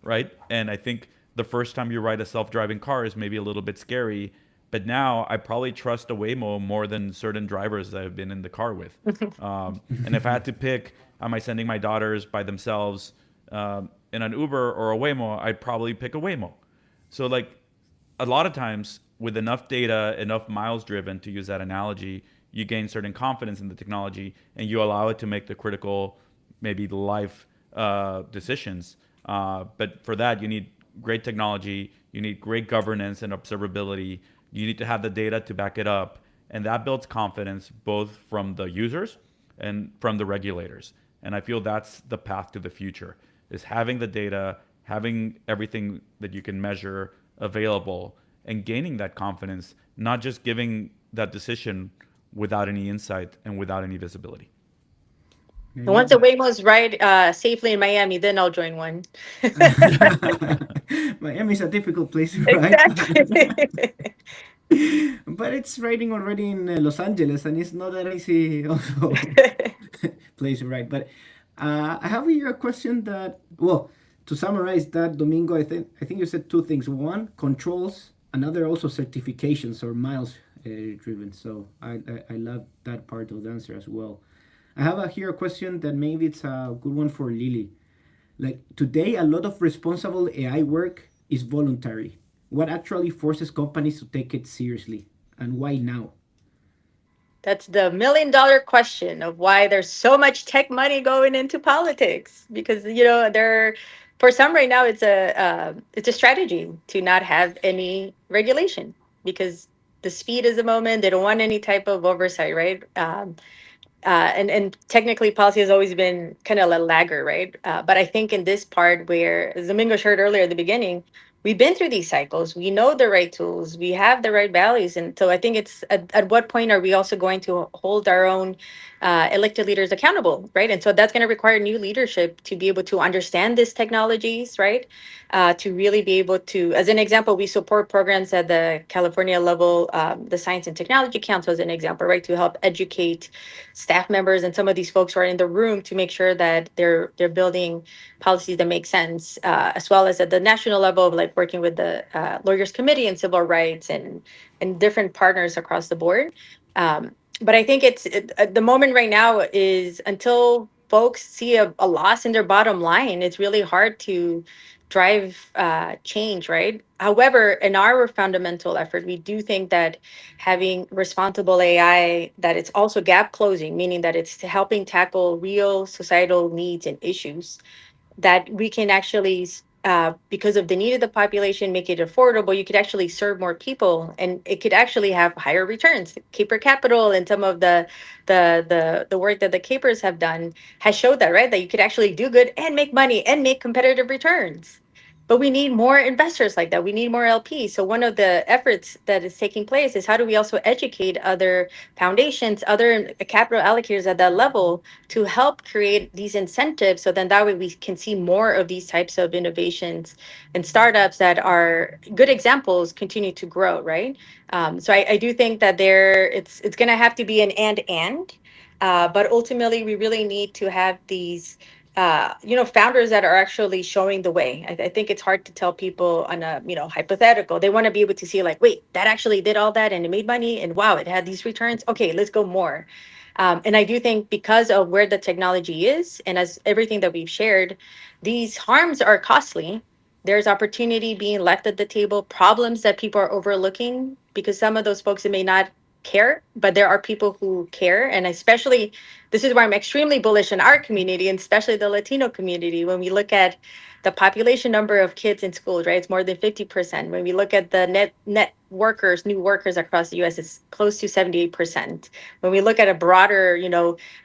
right? And I think the first time you ride a self-driving car is maybe a little bit scary, but now I probably trust a Waymo more than certain drivers that I've been in the car with. And if I had to pick, am I sending my daughters by themselves in an Uber or a Waymo? I'd probably pick a Waymo. So like a lot of times with enough data, enough miles driven, to use that analogy, you gain certain confidence in the technology and you allow it to make the critical, maybe the life decisions. But for that, you need great technology, you need great governance and observability, you need to have the data to back it up. And that builds confidence both from the users and from the regulators. And I feel that's the path to the future, is having the data, having everything that you can measure available, and gaining that confidence, not just giving that decision without any insight and without any visibility. And once the Waymo's ride safely in Miami, then I'll join one. Miami is a difficult place to ride. Exactly. But it's raining already in Los Angeles, and it's not that easy also place to ride. But I have here a question that, well, to summarize that, Domingo, I think you said two things. One, controls. Another, also certifications or miles driven. So I love that part of the answer as well. I have here a question that maybe it's a good one for Lily. Like today, a lot of responsible AI work is voluntary. What actually forces companies to take it seriously, and why now? That's the $1 million question of why there's so much tech money going into politics. Because there, for some right now, it's a strategy to not have any regulation, because the speed is the moment. They don't want any type of oversight, right? And technically, policy has always been kind of a lagger, right? But I think in this part, where as Domingo shared earlier at the beginning, we've been through these cycles. We know the right tools. We have the right values. And so I think it's at what point are we also going to hold our own elected leaders accountable, right? And so that's going to require new leadership to be able to understand these technologies, right? To really be able to, as an example, we support programs at the California level, the Science and Technology Council as an example, right? To help educate staff members and some of these folks who are in the room to make sure that they're building policies that make sense, as well as at the national level of like working with the Lawyers Committee and civil rights and different partners across the board. But I think the moment right now is until folks see a loss in their bottom line, it's really hard to drive change, right? However, in our fundamental effort, we do think that having responsible AI, that it's also gap closing, meaning that it's helping tackle real societal needs and issues that we can actually because of the need of the population, make it affordable. You could actually serve more people, and it could actually have higher returns. Caper Capital and some of the work that the capers have done has showed that, right, that you could actually do good and make money and make competitive returns. But we need more investors like that. We need more LPs. So one of the efforts that is taking place is how do we also educate other foundations, other capital allocators at that level to help create these incentives, so then that way we can see more of these types of innovations and startups that are good examples continue to grow, right? So I do think that it's going to have to be an and but ultimately we really need to have these founders that are actually showing the way. I think it's hard to tell people on a hypothetical. They want to be able to see like, wait, that actually did all that and it made money and wow, it had these returns. Okay, let's go more. And I do think because of where the technology is, and as everything that we've shared, these harms are costly. There's opportunity being left at the table, problems that people are overlooking because some of those folks that may not care, but there are people who care. And especially, this is where I'm extremely bullish in our community, and especially the Latino community. When we look at the population number of kids in schools, right, it's more than 50%. When we look at the net workers, new workers across the US, it's close to 78%. When we look at a broader,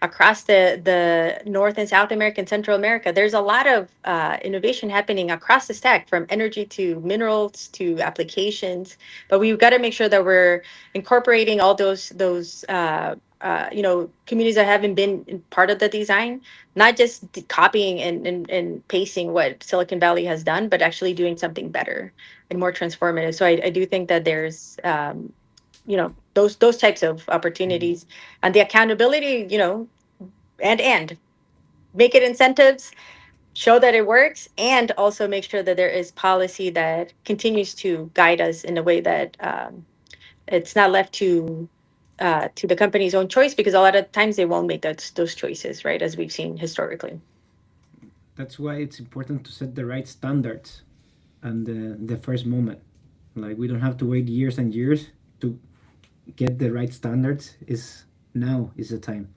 across the North and South America and Central America, there's a lot of innovation happening across the stack, from energy to minerals to applications. But we've got to make sure that we're incorporating all those communities that haven't been part of the design, not just copying and pasting what Silicon Valley has done, but actually doing something better and more transformative. So I do think that there's those types of opportunities, and the accountability, and make it incentives, show that it works, and also make sure that there is policy that continues to guide us in a way that it's not left to the company's own choice, because a lot of times they won't make those choices, right, as we've seen historically. That's why it's important to set the right standards and the first moment. Like we don't have to wait years and years to get the right standards. Is now is the time.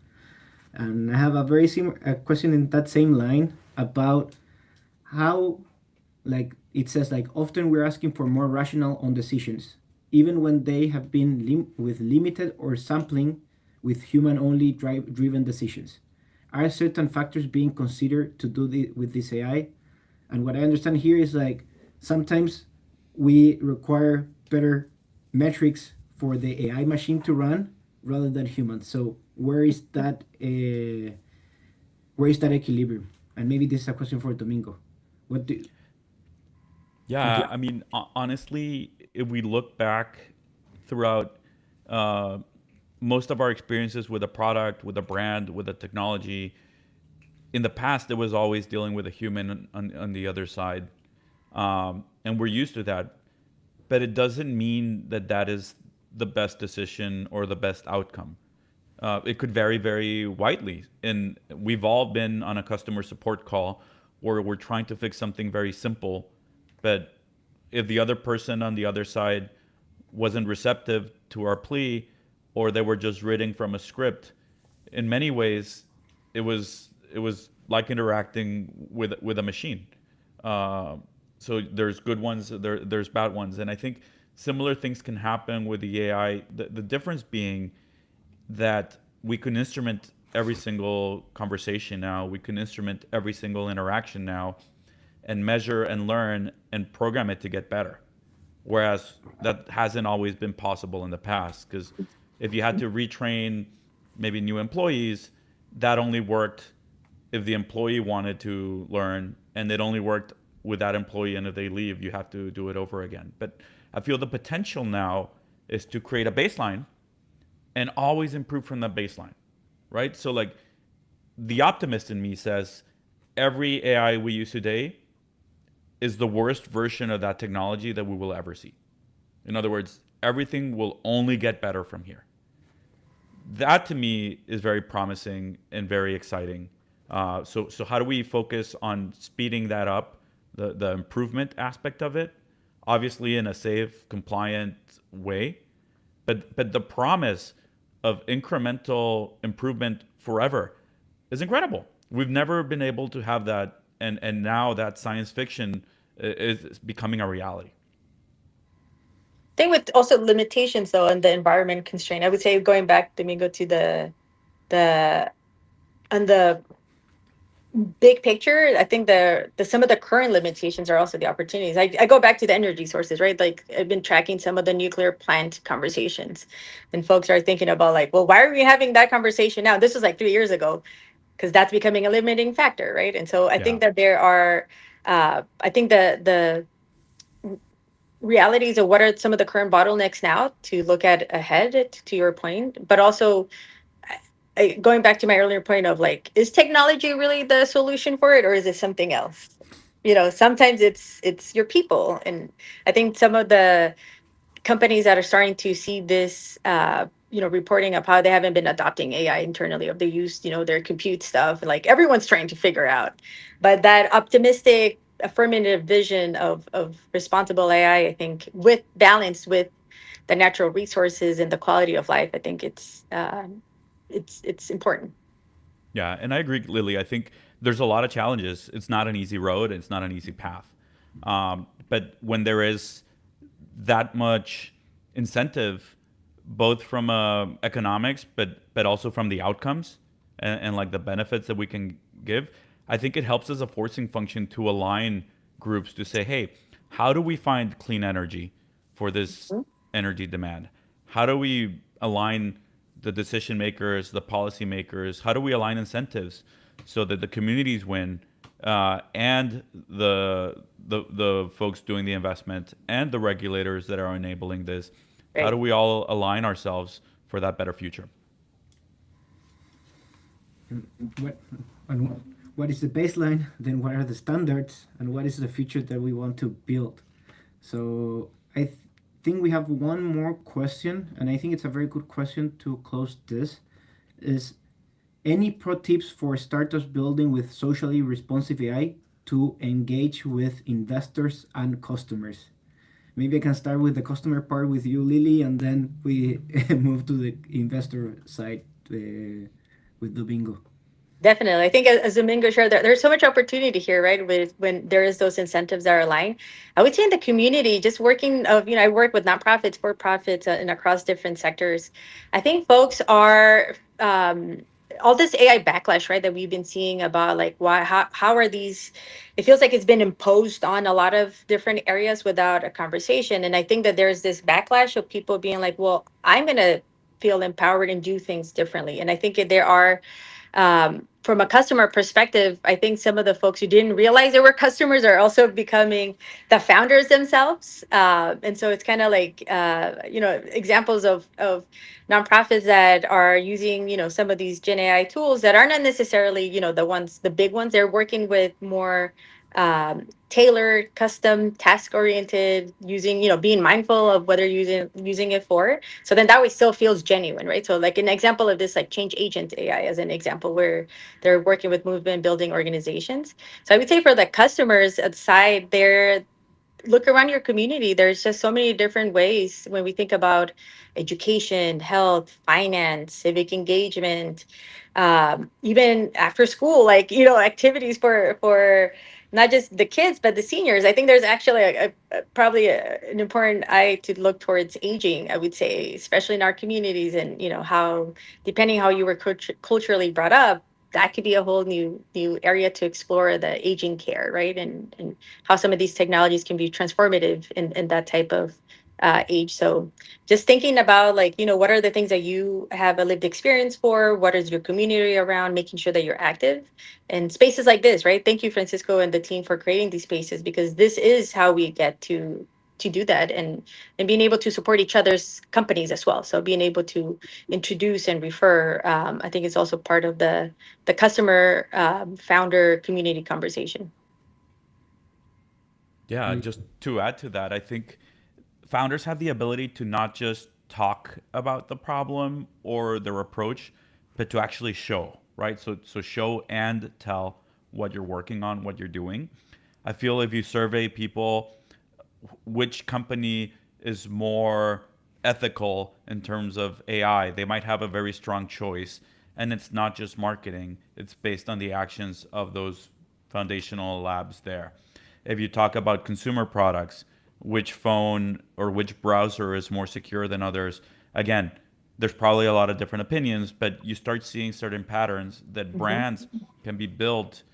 And I have a very similar question in that same line about how, like it says, like often we're asking for more rational on decisions, even when they have been with limited or sampling with human only driven decisions. Are certain factors being considered to do with this AI? And what I understand here is like sometimes we require better metrics for the AI machine to run rather than humans. So where is that equilibrium? And maybe this is a question for Domingo. What do Yeah, I mean, honestly, if we look back throughout uh, most of our experiences with a product, with a brand, with a technology, in the past, it was always dealing with a human on the other side. And we're used to that. But it doesn't mean that that is the best decision or the best outcome. It could vary very widely. And we've all been on a customer support call where we're trying to fix something very simple, but if the other person on the other side wasn't receptive to our plea, or they were just reading from a script, in many ways, it was like interacting with a machine. Uh, so there's good ones, there's bad ones, and I think similar things can happen with the AI. The difference being that we can instrument every single conversation now. We can instrument every single interaction now. and measure and learn and program it to get better. Whereas that hasn't always been possible in the past, because if you had to retrain maybe new employees, that only worked if the employee wanted to learn, and it only worked with that employee, and if they leave you have to do it over again. But I feel the potential now is to create a baseline and always improve from that baseline, right? So like the optimist in me says every AI we use today is the worst version of that technology that we will ever see. In other words, everything will only get better from here. That to me is very promising and very exciting. So how do we focus on speeding that up, the improvement aspect of it, obviously in a safe, compliant way, but the promise of incremental improvement forever is incredible. We've never been able to have that, and now that science fiction is becoming a reality. Thing with also limitations though and the environment constraint, I would say going back, Domingo, to the on the big picture, I think the some of the current limitations are also the opportunities. I go back to the energy sources, right? Like I've been tracking some of the nuclear plant conversations, and folks are thinking about like, well, why are we having that conversation now? This was like 3 years ago, because that's becoming a limiting factor, right? And so I Yeah. think that there are, I think the realities of what are some of the current bottlenecks now to look at ahead, to your point, but also going back to my earlier point of like, is technology really the solution for it, or is it something else? Sometimes it's your people, and I think some of the companies that are starting to see this, reporting of how they haven't been adopting AI internally, or they use, their compute stuff. Like everyone's trying to figure out, but that optimistic, affirmative vision of responsible AI, I think, with balance with the natural resources and the quality of life, I think it's important. Yeah, and I agree, Lily. I think there's a lot of challenges. It's not an easy road. It's not an easy path. But when there is that much incentive, both from economics, but also from the outcomes and like the benefits that we can give, I think it helps as a forcing function to align groups to say, hey, how do we find clean energy for this energy demand? How do we align the decision makers, the policy makers? How do we align incentives so that the communities win, and the folks doing the investment and the regulators that are enabling this? How do Right. we all align ourselves for that better future? What, and what is the baseline? Then what are the standards? And what is the future that we want to build? So think we have one more question, and I think it's a very good question to close this. Is any pro tips for startups building with socially responsive AI to engage with investors and customers? Maybe I can start with the customer part with you, Lily, and then we move to the investor side with Domingo. Definitely. I think as Domingo shared, there's so much opportunity here, right? With when there is those incentives that are aligned. I would say in the community, just working I work with nonprofits, for profits, and across different sectors. I think folks are, all this AI backlash, right, that we've been seeing about like why, how are these, it feels like it's been imposed on a lot of different areas without a conversation. And I think that there's this backlash of people being like, well, I'm gonna feel empowered and do things differently. And I think there are, from a customer perspective, I think some of the folks who didn't realize they were customers are also becoming the founders themselves. And so it's kind of like, examples of nonprofits that are using, some of these Gen AI tools that are not necessarily, the big ones. They're working with more tailored, custom, task oriented, using, being mindful of whether using it for. So then that way still feels genuine, right? So like an example of this, like Change Agent AI as an example, where they're working with movement building organizations. So I would say for the customers side, they're, look around your community. There's just so many different ways when we think about education, health, finance, civic engagement, even after school, like, activities for not just the kids but the seniors. I think there's actually probably an important eye to look towards aging, I would say, especially in our communities, and how, depending how you were culturally brought up, that could be a whole new area to explore, the aging care, right? And how some of these technologies can be transformative in that type of age. So just thinking about, like, what are the things that you have a lived experience for? What is your community around? Making sure that you're active in spaces like this, right? Thank you, Francisco, and the team for creating these spaces, because this is how we get to do that, and being able to support each other's companies as well. So being able to introduce and refer, I think, is also part of the customer founder community conversation. Yeah, just to add to that, I think founders have the ability to not just talk about the problem or their approach, but to actually show, right? So show and tell what you're working on, what you're doing. I feel if you survey people which company is more ethical in terms of AI, they might have a very strong choice. And it's not just marketing, it's based on the actions of those foundational labs there. If you talk about consumer products, which phone or which browser is more secure than others, again, there's probably a lot of different opinions, but you start seeing certain patterns that Hmm. brands can be built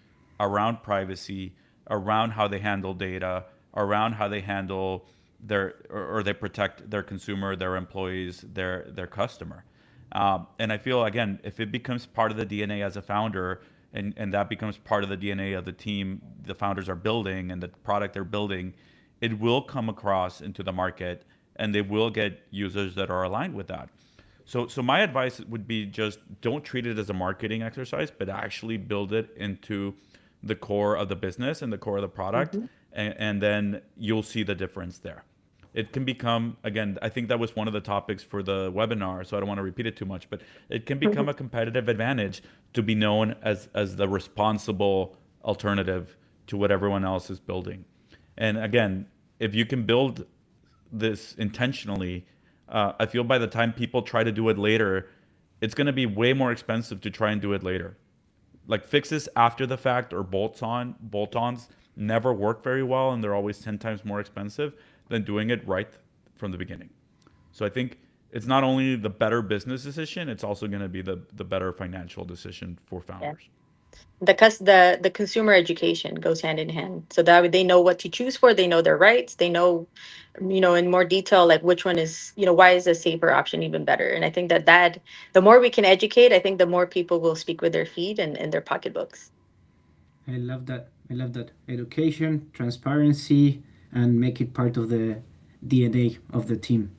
around privacy, around how they handle data, around how they handle their or they protect their consumer, their employees, their customer. And I feel again, if it becomes part of the DNA as a founder, and that becomes part of the DNA of the team the founders are building and the product they're building, it will come across into the market and they will get users that are aligned with that. So my advice would be just don't treat it as a marketing exercise, but actually build it into the core of the business and the core of the product, Hmm. and then you'll see the difference there. It can become, again, I think that was one of the topics for the webinar, so I don't want to repeat it too much, but it can become a competitive advantage to be known as the responsible alternative to what everyone else is building. And again, if you can build this intentionally, I feel by the time people try to do it later, it's going to be way more expensive to try and do it later. Like fixes after the fact or bolt-ons never work very well, and they're always 10 times more expensive than doing it right from the beginning. So I think it's not only the better business decision, it's also going to be the better financial decision for Yeah. founders. The consumer education goes hand in hand, so that way they know what to choose for, they know their rights, they know, in more detail, like which one is, why is a safer option even better. And I think that the more we can educate, I think the more people will speak with their feet and their pocketbooks. I love that. I love that. Education, transparency, and make it part of the DNA of the team.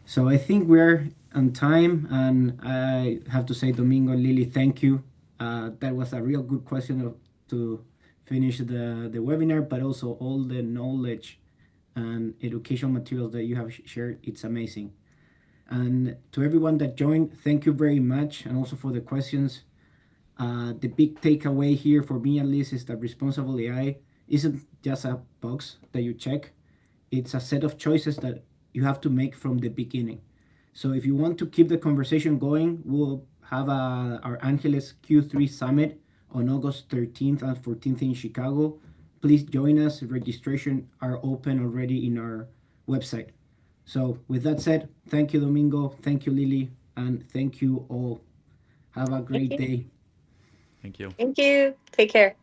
So I think we're on time, and I have to say, Domingo, Lily, thank you. That was a real good question to finish the webinar, but also all the knowledge and educational materials that you have shared. It's amazing. And to everyone that joined, thank you very much, and also for the questions. The big takeaway here for me at least is that responsible AI isn't just a box that you check, it's a set of choices that you have to make from the beginning. So if you want to keep the conversation going, we'll have our Angeles Q3 Summit on August 13th and 14th in Chicago. Please join us. Registration are open already in our website. So with that said, thank you, Domingo. Thank you, Lily. And thank you all. Have a Thank great you. day. Thank you. Thank you. Take care.